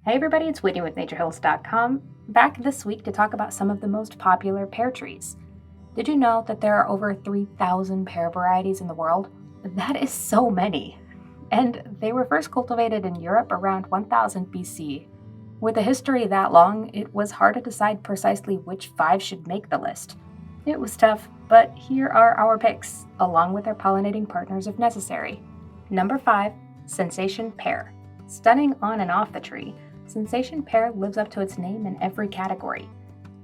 Hey everybody, it's Whitney with naturehills.com, back this week to talk about some of the most popular pear trees. Did you know that there are over 3,000 pear varieties in the world? That is so many. And they were first cultivated in Europe around 1000 BC. With a history that long, it was hard to decide precisely which 5 should make the list. It was tough, but here are our picks, along with their pollinating partners if necessary. Number 5, Sensation Pear. Stunning on and off the tree, Sensation Pear lives up to its name in every category.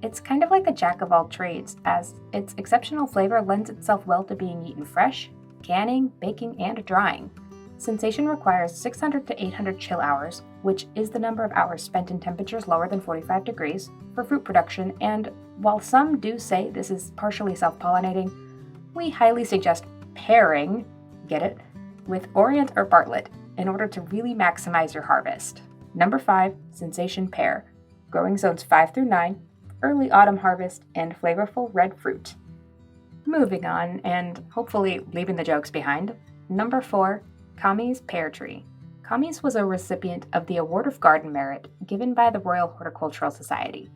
It's kind of like a jack of all trades, as its exceptional flavor lends itself well to being eaten fresh, canning, baking, and drying. Sensation requires 600 to 800 chill hours, which is the number of hours spent in temperatures lower than 45 degrees, for fruit production, and while some do say this is partially self-pollinating, we highly suggest pairing, get it, with Orient or Bartlett in order to really maximize your harvest. Number 5, Sensation Pear. Growing zones 5 through 9, early autumn harvest, and flavorful red fruit. Moving on, and hopefully leaving the jokes behind. Number 4, Kami's Pear Tree. Kami's was a recipient of the Award of Garden Merit given by the Royal Horticultural Society.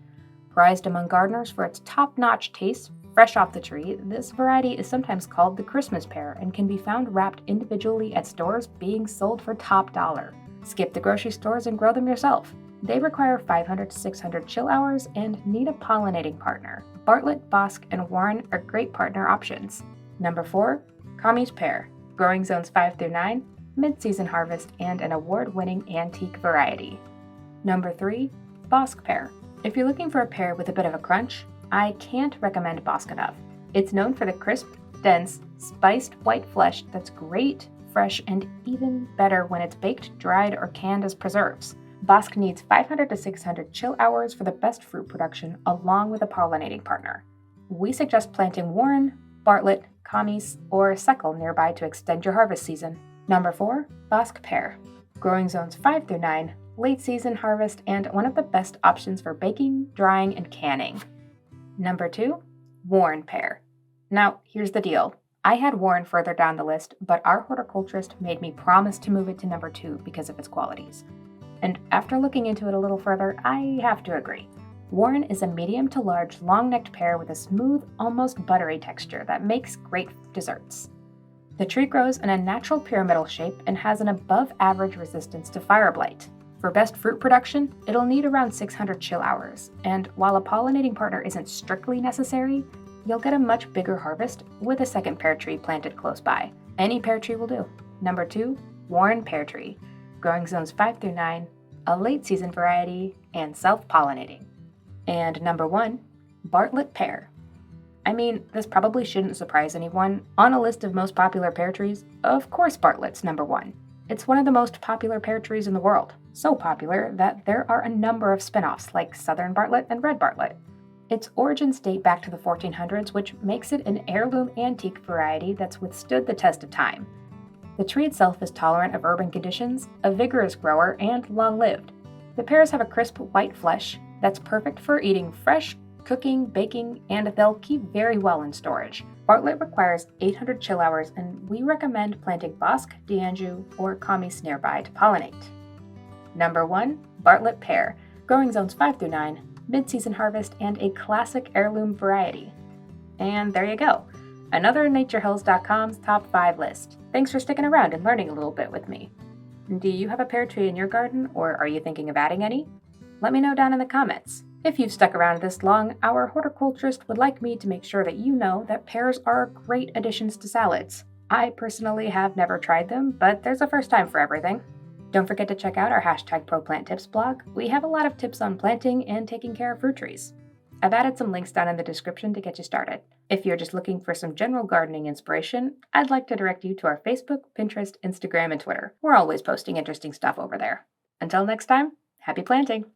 Prized among gardeners for its top-notch taste, fresh off the tree, this variety is sometimes called the Christmas pear and can be found wrapped individually at stores being sold for top dollar. Skip the grocery stores and grow them yourself. They require 500 to 600 chill hours and need a pollinating partner. Bartlett, Bosc, and Warren are great partner options. Number 4, Kami's Pear. Growing zones 5 through 9, mid-season harvest, and an award-winning antique variety. Number 3, Bosc Pear. If you're looking for a pear with a bit of a crunch, I can't recommend Bosc enough. It's known for the crisp, dense, spiced white flesh that's great, fresh, and even better when it's baked, dried, or canned as preserves. Bosc needs 500 to 600 chill hours for the best fruit production along with a pollinating partner. We suggest planting Warren, Bartlett, Kami's, or Seckel nearby to extend your harvest season. Number 4, Bosc Pear. Growing zones 5 through 9, late season harvest, and one of the best options for baking, drying, and canning. Number 2, Warren Pear. Now, here's the deal. I had Warren further down the list, but our horticulturist made me promise to move it to number 2 because of its qualities. And after looking into it a little further, I have to agree. Warren is a medium to large, long-necked pear with a smooth, almost buttery texture that makes great desserts. The tree grows in a natural pyramidal shape and has an above-average resistance to fire blight. For best fruit production, it'll need around 600 chill hours, and while a pollinating partner isn't strictly necessary, you'll get a much bigger harvest with a second pear tree planted close by. Any pear tree will do. Number 2, Warren Pear Tree. Growing zones 5 through 9, a late season variety, and self-pollinating. And number 1, Bartlett Pear. I mean, this probably shouldn't surprise anyone. On a list of most popular pear trees, of course Bartlett's number 1. It's one of the most popular pear trees in the world. So popular that there are a number of spin-offs like Southern Bartlett and Red Bartlett. Its origins date back to the 1400s, which makes it an heirloom antique variety that's withstood the test of time. The tree itself is tolerant of urban conditions, a vigorous grower, and long-lived. The pears have a crisp white flesh that's perfect for eating fresh, cooking, baking, and they'll keep very well in storage. Bartlett requires 800 chill hours, and we recommend planting Bosc, D'Anjou, or Kami's nearby to pollinate. Number 1, Bartlett Pear. Growing zones 5 through 9, mid-season harvest, and a classic heirloom variety. And there you go. Another naturehills.com's top 5 list. Thanks for sticking around and learning a little bit with me. Do you have a pear tree in your garden, or are you thinking of adding any? Let me know down in the comments. If you've stuck around this long, our horticulturist would like me to make sure that you know that pears are great additions to salads. I personally have never tried them, but there's a first time for everything. Don't forget to check out our #ProPlantTips blog. We have a lot of tips on planting and taking care of fruit trees. I've added some links down in the description to get you started. If you're just looking for some general gardening inspiration, I'd like to direct you to our Facebook, Pinterest, Instagram, and Twitter. We're always posting interesting stuff over there. Until next time, happy planting!